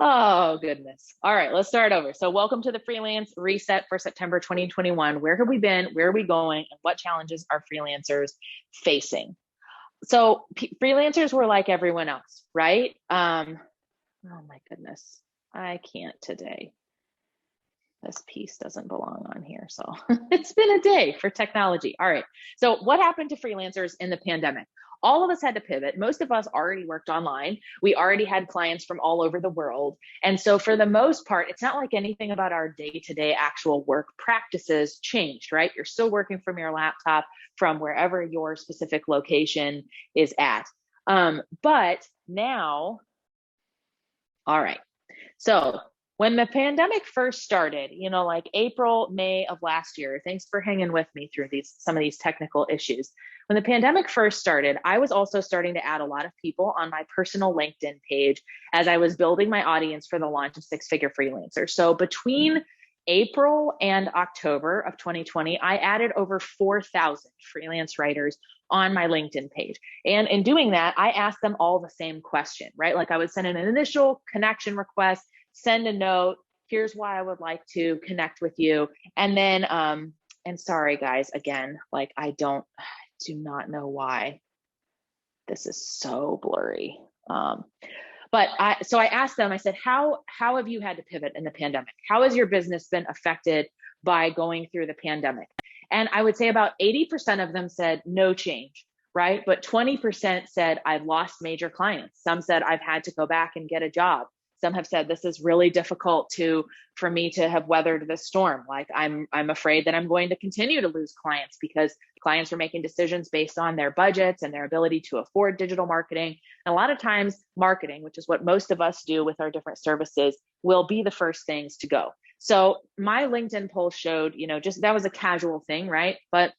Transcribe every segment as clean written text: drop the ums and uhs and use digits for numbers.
Oh, goodness. All right, let's start over. So, welcome to the Freelance Reset for September 2021. Where have we been? Where are we going? And what challenges are freelancers facing? So, freelancers were like everyone else, right? Oh my goodness. I can't today. This piece doesn't belong on here. So it's been a day for technology. All right. So what happened to freelancers in the pandemic? All of us had to pivot. Most of us already worked online. We already had clients from all over the world. And so for the most part, it's not like anything about our day-to-day actual work practices changed, right? You're still working from your laptop from wherever your specific location is at. But now, all right. So when the pandemic first started, like April, May of last year, thanks for hanging with me through some of these technical issues. When the pandemic first started, I was also starting to add a lot of people on my personal LinkedIn page as I was building my audience for the launch of Six Figure Freelancer. So between April and October of 2020, I added over 4,000 freelance writers on my LinkedIn page. And in doing that, I asked them all the same question, right? Like I would send an initial connection request, send a note, here's why I would like to connect with you. And then, and sorry guys, again, like I do not know why this is so blurry. So I asked them, I said, how have you had to pivot in the pandemic? How has your business been affected by going through the pandemic? And I would say about 80% of them said no change, right? But 20% said I've lost major clients. Some said I've had to go back and get a job. Some have said this is really difficult for me to have weathered the storm. Like I'm afraid that I'm going to continue to lose clients because clients are making decisions based on their budgets and their ability to afford digital marketing. And a lot of times marketing, which is what most of us do with our different services, will be the first things to go. So my LinkedIn poll showed, just that was a casual thing, right? But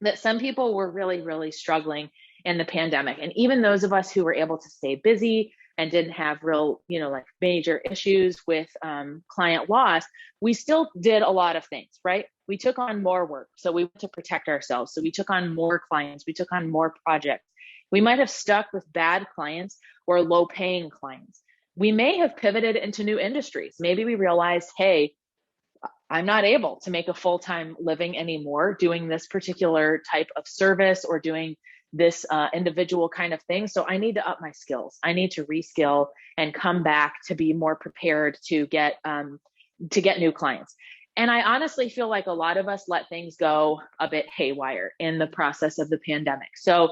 that some people were really, really struggling in the pandemic. And even those of us who were able to stay busy and didn't have real, like major issues with client loss, we still did a lot of things, right? We took on more work. So we want to protect ourselves. So we took on more clients. We took on more projects. We might have stuck with bad clients or low paying clients. We may have pivoted into new industries. Maybe we realized, hey, I'm not able to make a full-time living anymore doing this particular type of service or doing this individual kind of thing. So I need to up my skills. I need to reskill and come back to be more prepared to get new clients. And I honestly feel like a lot of us let things go a bit haywire in the process of the pandemic. So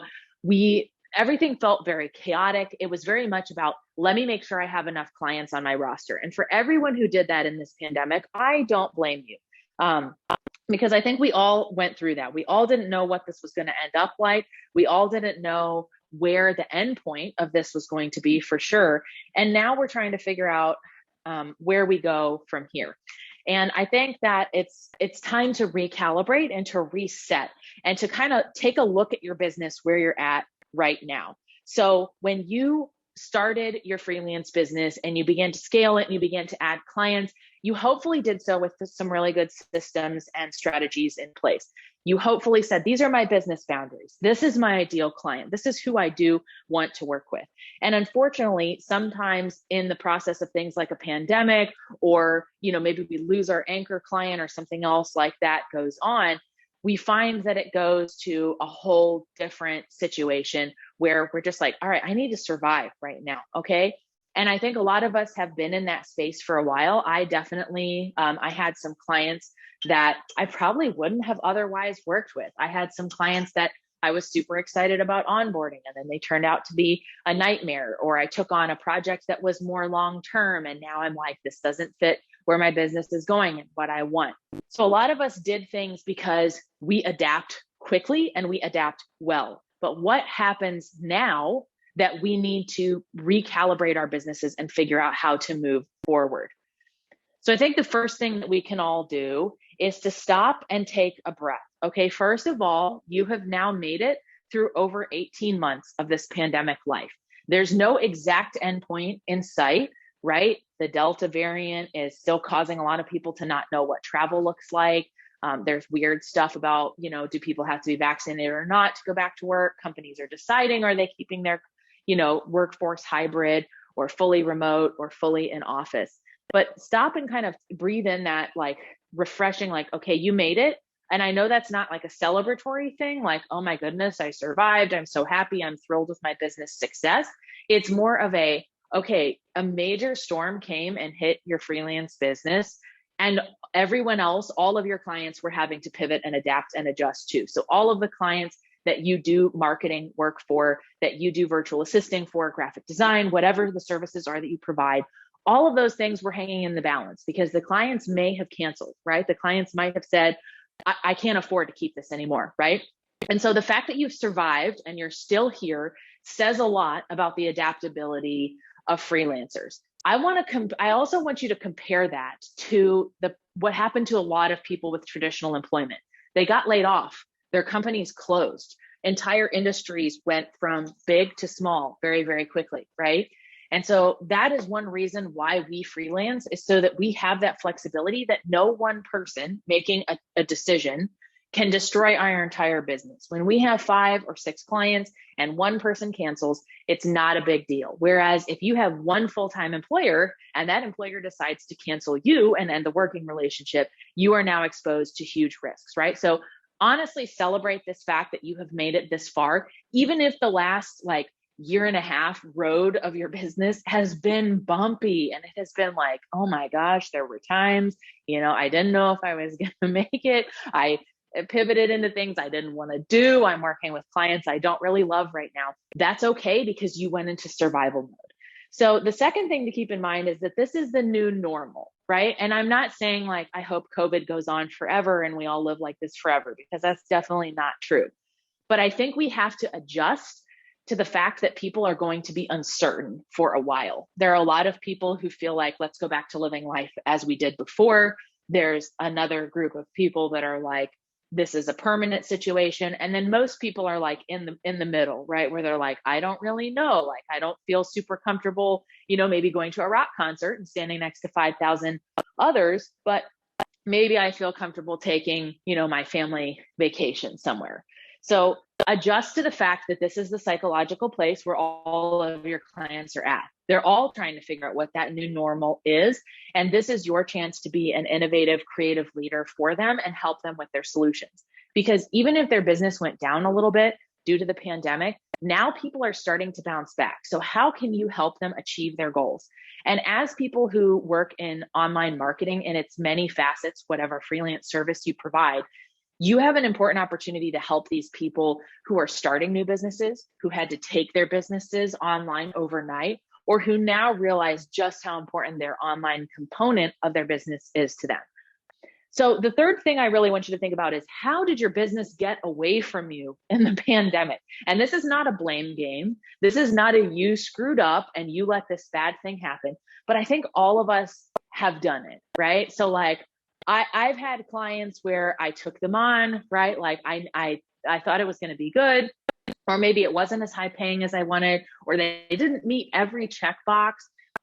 everything felt very chaotic. It was very much about, let me make sure I have enough clients on my roster. And for everyone who did that in this pandemic, I don't blame you. Because I think we all went through that. We all didn't know what this was going to end up like. We all didn't know where the end point of this was going to be for sure. And now we're trying to figure out where we go from here. And I think that it's time to recalibrate and to reset and to kind of take a look at your business where you're at right now. So when you started your freelance business and you began to scale it and you began to add clients, you hopefully did so with some really good systems and strategies in place. You hopefully said, these are my business boundaries. This is my ideal client. This is who I do want to work with. And unfortunately, sometimes in the process of things like a pandemic, or maybe we lose our anchor client or something else like that goes on, we find that it goes to a whole different situation where we're just like, all right, I need to survive right now. Okay. And I think a lot of us have been in that space for a while. I definitely, I had some clients that I probably wouldn't have otherwise worked with. I had some clients that I was super excited about onboarding, and then they turned out to be a nightmare, or I took on a project that was more long-term. And now I'm like, this doesn't fit where my business is going and what I want. So a lot of us did things because we adapt quickly and we adapt well. But what happens now that we need to recalibrate our businesses and figure out how to move forward? So I think the first thing that we can all do is to stop and take a breath. Okay, first of all, you have now made it through over 18 months of this pandemic life. There's no exact endpoint in sight, right? The Delta variant is still causing a lot of people to not know what travel looks like. There's weird stuff about, do people have to be vaccinated or not to go back to work? Companies are deciding, are they keeping their, workforce hybrid or fully remote or fully in office. But stop and kind of breathe in that like refreshing, like, okay, you made it. And I know that's not like a celebratory thing, like, oh my goodness, I survived. I'm so happy. I'm thrilled with my business success. It's more of a, okay, a major storm came and hit your freelance business, and everyone else, all of your clients were having to pivot and adapt and adjust too. So all of the clients that you do marketing work for, that you do virtual assisting for, graphic design, whatever the services are that you provide, all of those things were hanging in the balance because the clients may have canceled, right? The clients might have said, I can't afford to keep this anymore, right? And so the fact that you've survived and you're still here says a lot about the adaptability of freelancers. I also want you to compare that to what happened to a lot of people with traditional employment. They got laid off, their companies closed, entire industries went from big to small very, very quickly, right? And so that is one reason why we freelance, is so that we have that flexibility that no one person making a decision can destroy our entire business. When we have 5 or 6 clients and one person cancels, it's not a big deal. Whereas if you have one full-time employer and that employer decides to cancel you and end the working relationship, you are now exposed to huge risks, right? So honestly, celebrate this fact that you have made it this far, even if the last like year and a half road of your business has been bumpy and it has been like, oh my gosh, there were times, I didn't know if I was going to make it. I pivoted into things I didn't want to do. I'm working with clients I don't really love right now. That's okay because you went into survival mode. So the second thing to keep in mind is that this is the new normal, right? And I'm not saying like, I hope COVID goes on forever and we all live like this forever, because that's definitely not true. But I think we have to adjust to the fact that people are going to be uncertain for a while. There are a lot of people who feel like, let's go back to living life as we did before. There's another group of people that are like, this is a permanent situation. And then most people are like in the middle, right? Where they're like, I don't really know. Like, I don't feel super comfortable, maybe going to a rock concert and standing next to 5,000 others, but maybe I feel comfortable taking, my family vacation somewhere. So adjust to the fact that this is the psychological place where all of your clients are at. They're all trying to figure out what that new normal is. And this is your chance to be an innovative, creative leader for them and help them with their solutions. Because even if their business went down a little bit due to the pandemic, now people are starting to bounce back. So how can you help them achieve their goals? And as people who work in online marketing in its many facets, whatever freelance service you provide, you have an important opportunity to help these people who are starting new businesses, who had to take their businesses online overnight, or who now realize just how important their online component of their business is to them. So the third thing I really want you to think about is, how did your business get away from you in the pandemic? And this is not a blame game. This is not a you screwed up and you let this bad thing happen. But I think all of us have done it, right? So like, I've had clients where I took them on, right? Like I thought it was going to be good, or maybe it wasn't as high paying as I wanted, or they didn't meet every checkbox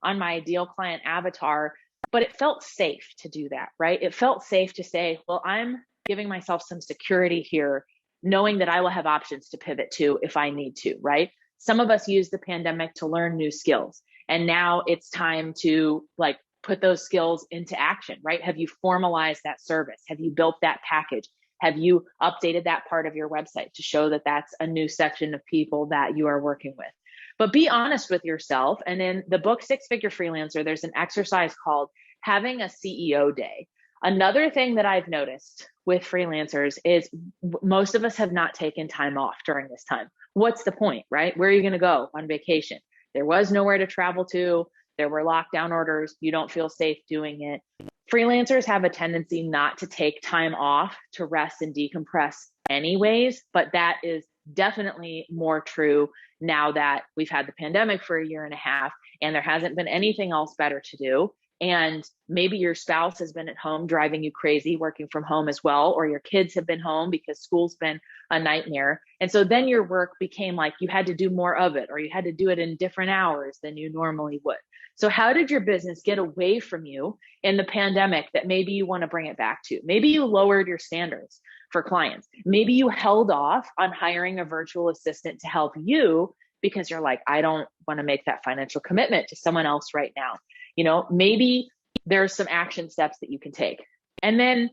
on my ideal client avatar, but it felt safe to do that, right? It felt safe to say, well, I'm giving myself some security here, knowing that I will have options to pivot to if I need to, right? Some of us use the pandemic to learn new skills, and now it's time to like put those skills into action, right? Have you formalized that service? Have you built that package? Have you updated that part of your website to show that that's a new section of people that you are working with? But be honest with yourself. And in the book, 6-Figure Freelancer, there's an exercise called having a CEO day. Another thing that I've noticed with freelancers is most of us have not taken time off during this time. What's the point, right? Where are you going to go on vacation? There was nowhere to travel to. There were lockdown orders. You don't feel safe doing it. Freelancers have a tendency not to take time off to rest and decompress anyways, but that is definitely more true now that we've had the pandemic for a year and a half and there hasn't been anything else better to do. And maybe your spouse has been at home driving you crazy, working from home as well, or your kids have been home because school's been a nightmare. And so then your work became like you had to do more of it, or you had to do it in different hours than you normally would. So how did your business get away from you in the pandemic that maybe you want to bring it back to? Maybe you lowered your standards for clients. Maybe you held off on hiring a virtual assistant to help you because you're like, I don't want to make that financial commitment to someone else right now. Maybe there's some action steps that you can take. And then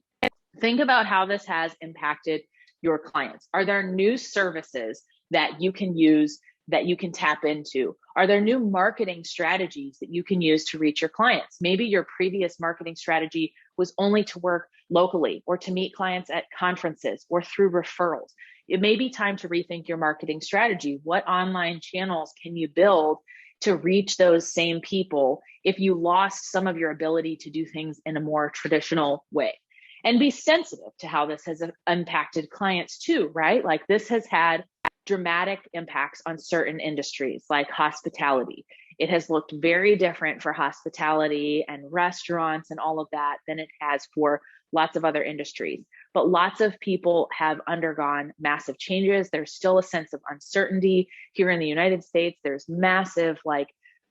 think about how this has impacted your clients. Are there new services that you can use, that you can tap into? Are there new marketing strategies that you can use to reach your clients? Maybe your previous marketing strategy was only to work locally or to meet clients at conferences or through referrals. It may be time to rethink your marketing strategy. What online channels can you build to reach those same people if you lost some of your ability to do things in a more traditional way? And be sensitive to how this has impacted clients too, right? Like this has had dramatic impacts on certain industries like hospitality. It has looked very different for hospitality and restaurants and all of that than it has for lots of other industries. But lots of people have undergone massive changes. There's still a sense of uncertainty here in the United States. There's massive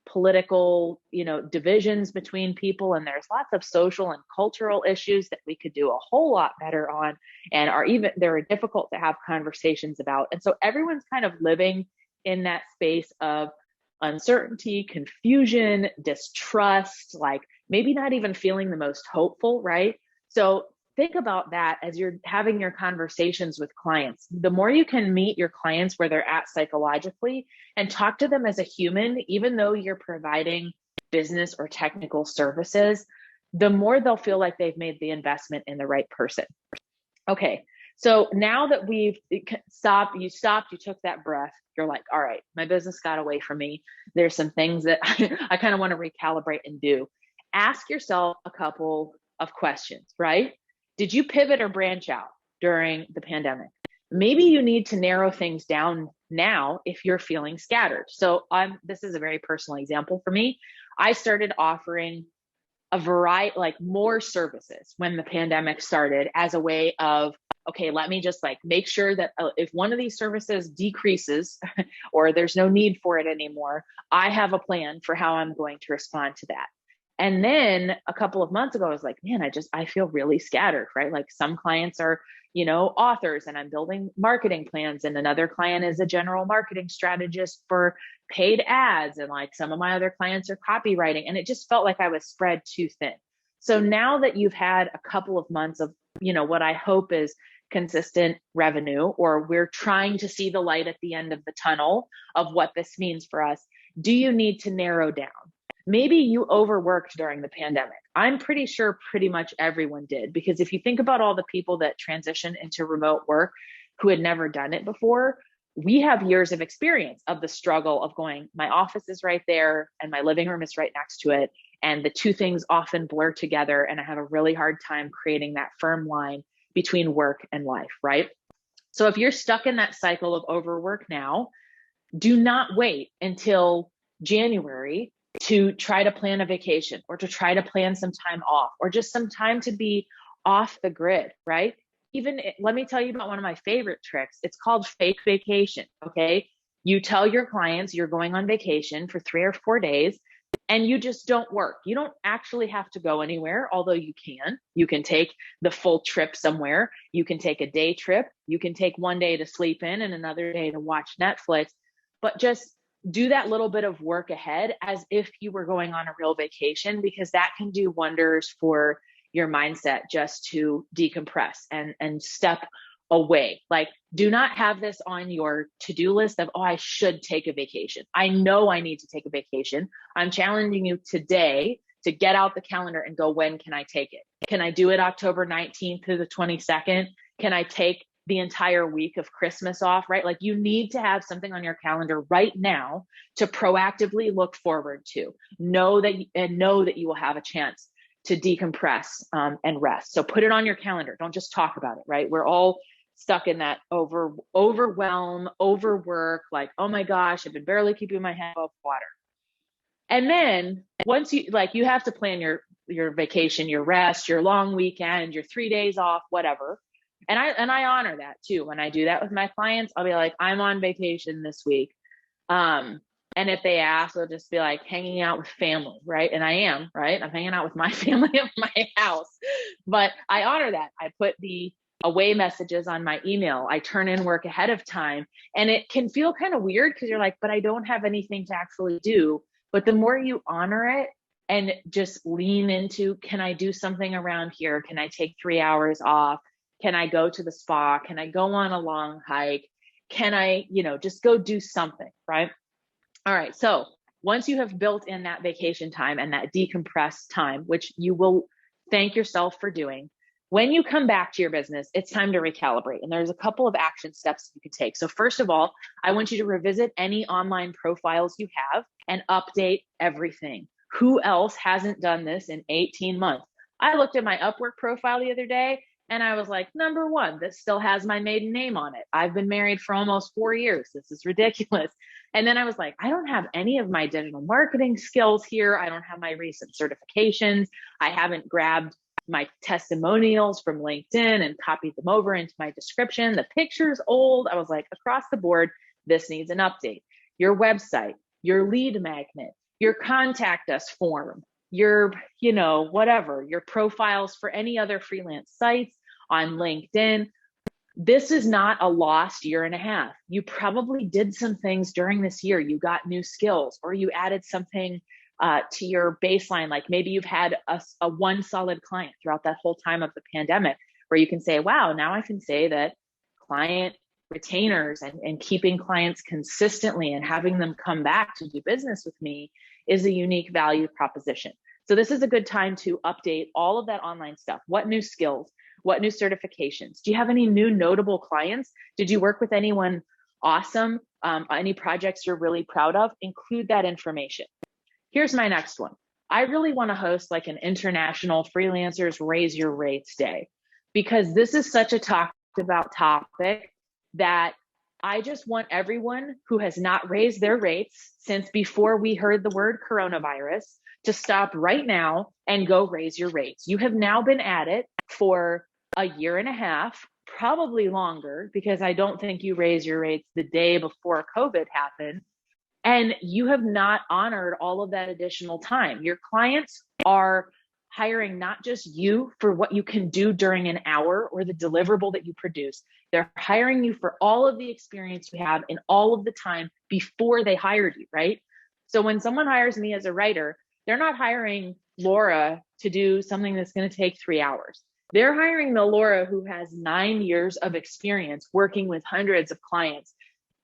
political, divisions between people, and there's lots of social and cultural issues that we could do a whole lot better on, and they're difficult to have conversations about. And so everyone's kind of living in that space of uncertainty, confusion, distrust, maybe not even feeling the most hopeful, right? So think about that as you're having your conversations with clients. The more you can meet your clients where they're at psychologically and talk to them as a human, even though you're providing business or technical services, the more they'll feel like they've made the investment in the right person. Okay, so now that we've stopped, you took that breath, you're like, all right, my business got away from me. There's some things that I kind of want to recalibrate and do. Ask yourself a couple of questions, right? Did you pivot or branch out during the pandemic? Maybe you need to narrow things down now if you're feeling scattered. So this is a very personal example for me. I started offering a variety, more services when the pandemic started as a way of, okay, let me just make sure that if one of these services decreases or there's no need for it anymore, I have a plan for how I'm going to respond to that. And then a couple of months ago, I was like, man, I feel really scattered, right? Like some clients are, authors and I'm building marketing plans. And another client is a general marketing strategist for paid ads. And some of my other clients are copywriting. And it just felt like I was spread too thin. So now that you've had a couple of months of, what I hope is consistent revenue, or we're trying to see the light at the end of the tunnel of what this means for us, do you need to narrow down? Maybe you overworked during the pandemic. I'm pretty sure pretty much everyone did, because if you think about all the people that transitioned into remote work who had never done it before, we have years of experience of the struggle of going, my office is right there and my living room is right next to it. And the two things often blur together. And I have a really hard time creating that firm line between work and life, right? So if you're stuck in that cycle of overwork now, do not wait until January to try to plan a vacation or to try to plan some time off or just some time to be off the grid, right? Let me tell you about one of my favorite tricks. It's called fake vacation, okay? You tell your clients you're going on vacation for 3 or 4 days and you just don't work. You don't actually have to go anywhere, although you can. You can take the full trip somewhere. You can take a day trip. You can take one day to sleep in and another day to watch Netflix, but just do that little bit of work ahead as if you were going on a real vacation, because that can do wonders for your mindset just to decompress and step away. Do not have this on your to-do list of, oh, I should take a vacation. I know I need to take a vacation. I'm challenging you today to get out the calendar and go, when can I take it? Can I do it October 19th to the 22nd? Can I take the entire week of Christmas off, right? You need to have something on your calendar right now to proactively look forward to. Know that you will have a chance to decompress and rest. So put it on your calendar. Don't just talk about it, right? We're all stuck in that overwhelm, overwork, oh my gosh, I've been barely keeping my head above water. And then once you have to plan your vacation, your rest, your long weekend, your 3 days off, whatever. And I honor that too. When I do that with my clients, I'll be like, I'm on vacation this week. And if they ask, I'll just be like, hanging out with family, right? And I am, right? I'm hanging out with my family at my house. But I honor that. I put the away messages on my email. I turn in work ahead of time. And it can feel kind of weird because you're like, but I don't have anything to actually do. But the more you honor it and just lean into, can I do something around here? Can I take 3 hours off? Can I go to the spa? Can I go on a long hike? Can I, just go do something, right? All right. So once you have built in that vacation time and that decompressed time, which you will thank yourself for doing, when you come back to your business, it's time to recalibrate. And there's a couple of action steps you can take. So first of all, I want you to revisit any online profiles you have and update everything. Who else hasn't done this in 18 months? I looked at my Upwork profile the other day and I was like, number one, this still has my maiden name on it. I've been married for almost 4 years. This is ridiculous. And then I was like, I don't have any of my digital marketing skills here. I don't have my recent certifications. I haven't grabbed my testimonials from LinkedIn and copied them over into my description. The picture's old. I was like, across the board, this needs an update. Your website, your lead magnet, your contact us form, your, whatever, your profiles for any other freelance sites on LinkedIn. This is not a lost year and a half. You probably did some things during this year. You got new skills, or you added something to your baseline. Like maybe you've had a one solid client throughout that whole time of the pandemic, where you can say, wow, now I can say that client retainers and keeping clients consistently and having them come back to do business with me is a unique value proposition. So this is a good time to update all of that online stuff. What new skills? What new certifications? Do you have any new notable clients? Did you work with anyone awesome? Any projects you're really proud of? Include that information. Here's my next one. I really want to host like an international freelancers raise your rates day, because this is such a talked about topic that I just want everyone who has not raised their rates since before we heard the word coronavirus to stop right now and go raise your rates. You have now been at it for a year and a half, probably longer, because I don't think you raised your rates the day before COVID happened. And you have not honored all of that additional time. Your clients are hiring not just you for what you can do during an hour or the deliverable that you produce. They're hiring you for all of the experience you have in all of the time before they hired you, right? So when someone hires me as a writer, they're not hiring Laura to do something that's going to take 3 hours. They're hiring the Laura who has 9 years of experience working with hundreds of clients,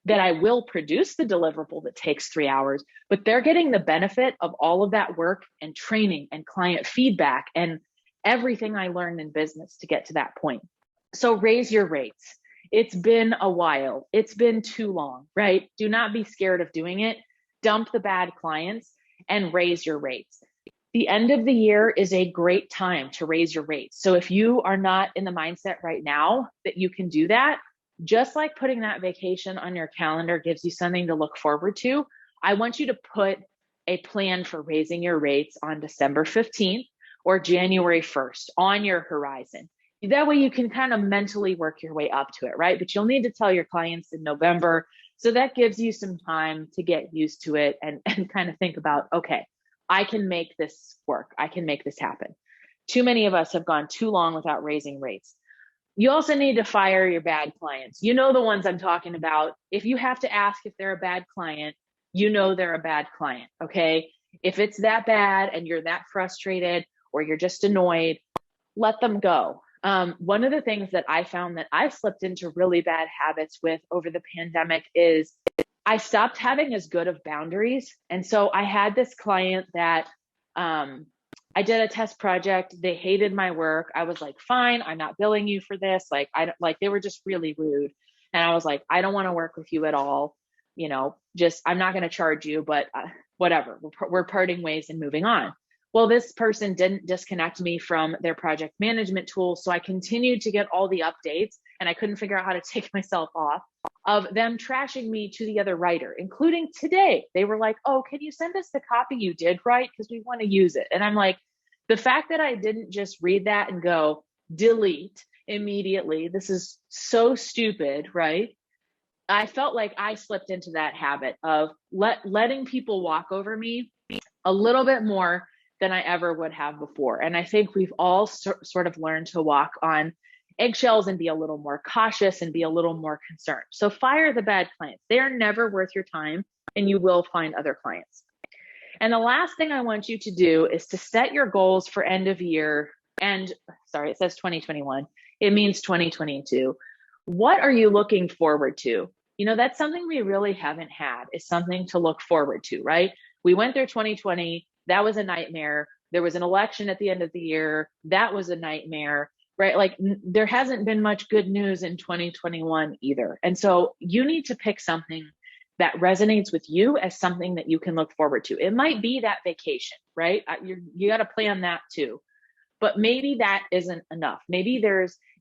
that I will produce the deliverable that takes 3 hours, but they're getting the benefit of all of that work and training and client feedback and everything I learned in business to get to that point. So raise your rates. It's been a while. It's been too long, right? Do not be scared of doing it. Dump the bad clients and raise your rates. The end of the year is a great time to raise your rates. So if you are not in the mindset right now that you can do that, just like putting that vacation on your calendar gives you something to look forward to, I want you to put a plan for raising your rates on December 15th or January 1st on your horizon. That way you can kind of mentally work your way up to it, right? But you'll need to tell your clients in November. So that gives you some time to get used to it and kind of think about, okay, I can make this work. I can make this happen. Too many of us have gone too long without raising rates. You also need to fire your bad clients. You know the ones I'm talking about. If you have to ask if they're a bad client, you know they're a bad client, okay? If it's that bad and you're that frustrated or you're just annoyed, let them go. One of the things that I found that I slipped into really bad habits with over the pandemic is I stopped having as good of boundaries. And so I had this client that I did a test project. They hated my work. I was like, fine, I'm not billing you for this. Like, they were just really rude. And I was like, I don't want to work with you at all. I'm not going to charge you, but whatever. We're parting ways and moving on. Well, this person didn't disconnect me from their project management tool. So I continued to get all the updates and I couldn't figure out how to take myself off of them trashing me to the other writer, including today. They were like, oh, can you send us the copy you did write? Because we want to use it. And I'm like, the fact that I didn't just read that and go delete immediately, this is so stupid, right? I felt like I slipped into that habit of letting people walk over me a little bit more than I ever would have before. And I think we've all sort of learned to walk on eggshells and be a little more cautious and be a little more concerned. So fire the bad clients. They are never worth your time, and you will find other clients. And the last thing I want you to do is to set your goals for end of year. And sorry, it says 2021. It means 2022. What are you looking forward to? You know, that's something we really haven't had, is something to look forward to, right? We went through 2020. That was a nightmare. There was an election at the end of the year. That was a nightmare, right? Like there hasn't been much good news in 2021 either. And so you need to pick something that resonates with you as something that you can look forward to. It might be that vacation, right? You got to plan that too. But maybe that isn't enough. Maybe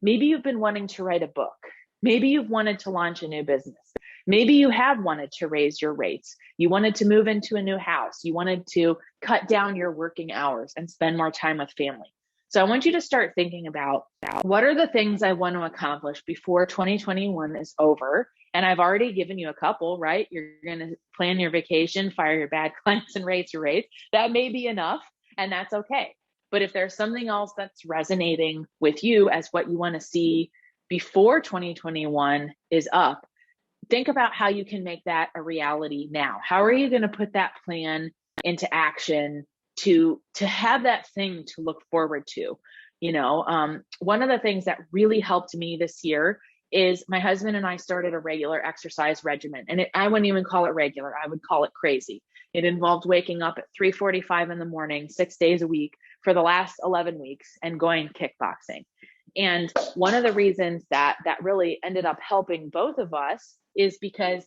you've been wanting to write a book. Maybe you've wanted to launch a new business. Maybe you have wanted to raise your rates. You wanted to move into a new house. You wanted to cut down your working hours and spend more time with family. So I want you to start thinking about, what are the things I want to accomplish before 2021 is over? And I've already given you a couple, right? You're going to plan your vacation, fire your bad clients, and raise your rates. That may be enough, and that's okay. But if there's something else that's resonating with you as what you want to see before 2021 is up, think about how you can make that a reality now. How are you going to put that plan into action to have that thing to look forward to? You know, one of the things that really helped me this year is my husband and I started a regular exercise regimen. And I wouldn't even call it regular. I would call it crazy. It involved waking up at 3:45 in the morning, 6 days a week for the last 11 weeks and going kickboxing. And one of the reasons that really ended up helping both of us is because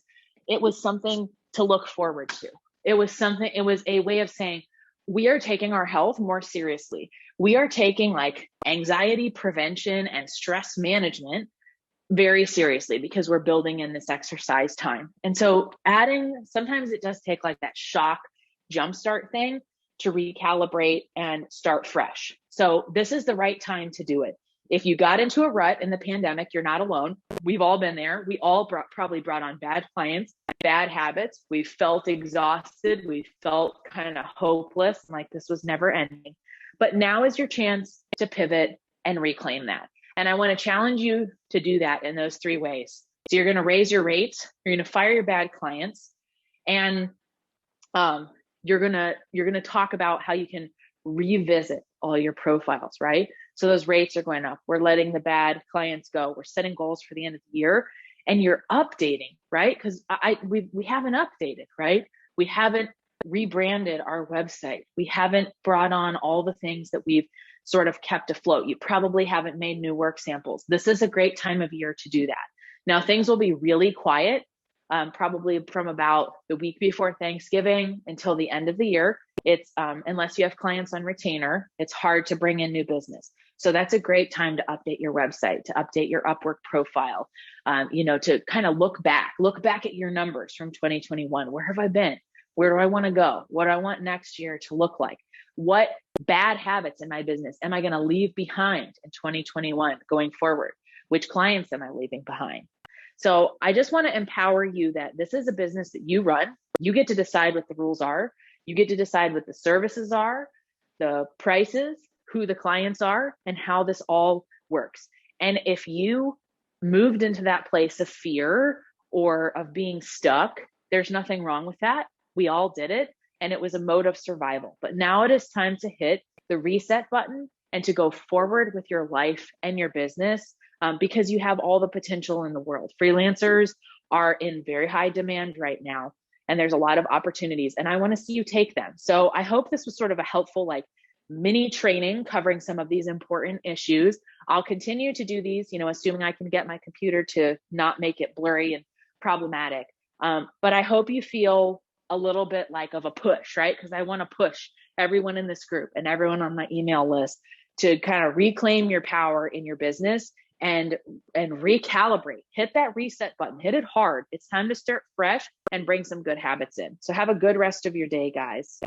it was something to look forward to. It was a way of saying, we are taking our health more seriously. We are taking like anxiety prevention and stress management very seriously because we're building in this exercise time. And so sometimes it does take like that shock jumpstart thing to recalibrate and start fresh. So this is the right time to do it. If you got into a rut in the pandemic, you're not alone. We've all been there. We all probably brought on bad clients, bad habits. We felt exhausted. We felt kind of hopeless, like this was never ending. But now is your chance to pivot and reclaim that. And I want to challenge you to do that in those 3 ways. So you're going to raise your rates, you're going to fire your bad clients, and you're going to talk about how you can revisit all your profiles, right? So those rates are going up. We're letting the bad clients go. We're setting goals for the end of the year, and you're updating, right? Because we haven't updated, right? We haven't rebranded our website. We haven't brought on all the things that we've sort of kept afloat. You probably haven't made new work samples. This is a great time of year to do that. Now things will be really quiet, probably from about the week before Thanksgiving until the end of the year. It's unless you have clients on retainer, it's hard to bring in new business. So that's a great time to update your website, to update your Upwork profile, to kind of look back at your numbers from 2021. Where have I been? Where do I want to go? What do I want next year to look like? What bad habits in my business am I going to leave behind in 2021 going forward? Which clients am I leaving behind? So I just want to empower you that this is a business that you run. You get to decide what the rules are. You get to decide what the services are, the prices, who the clients are, and how this all works. And if you moved into that place of fear or of being stuck, there's nothing wrong with that. We all did it, and it was a mode of survival. But now it is time to hit the reset button and to go forward with your life and your business, because you have all the potential in the world. Freelancers are in very high demand right now, and there's a lot of opportunities, and I want to see you take them. So I hope this was sort of a helpful mini training covering some of these important issues. I'll continue to do these, assuming I can get my computer to not make it blurry and problematic. But I hope you feel a little bit of a push, right? Because I want to push everyone in this group and everyone on my email list to kind of reclaim your power in your business and recalibrate. Hit that reset button, hit it hard. It's time to start fresh and bring some good habits in. So have a good rest of your day, guys.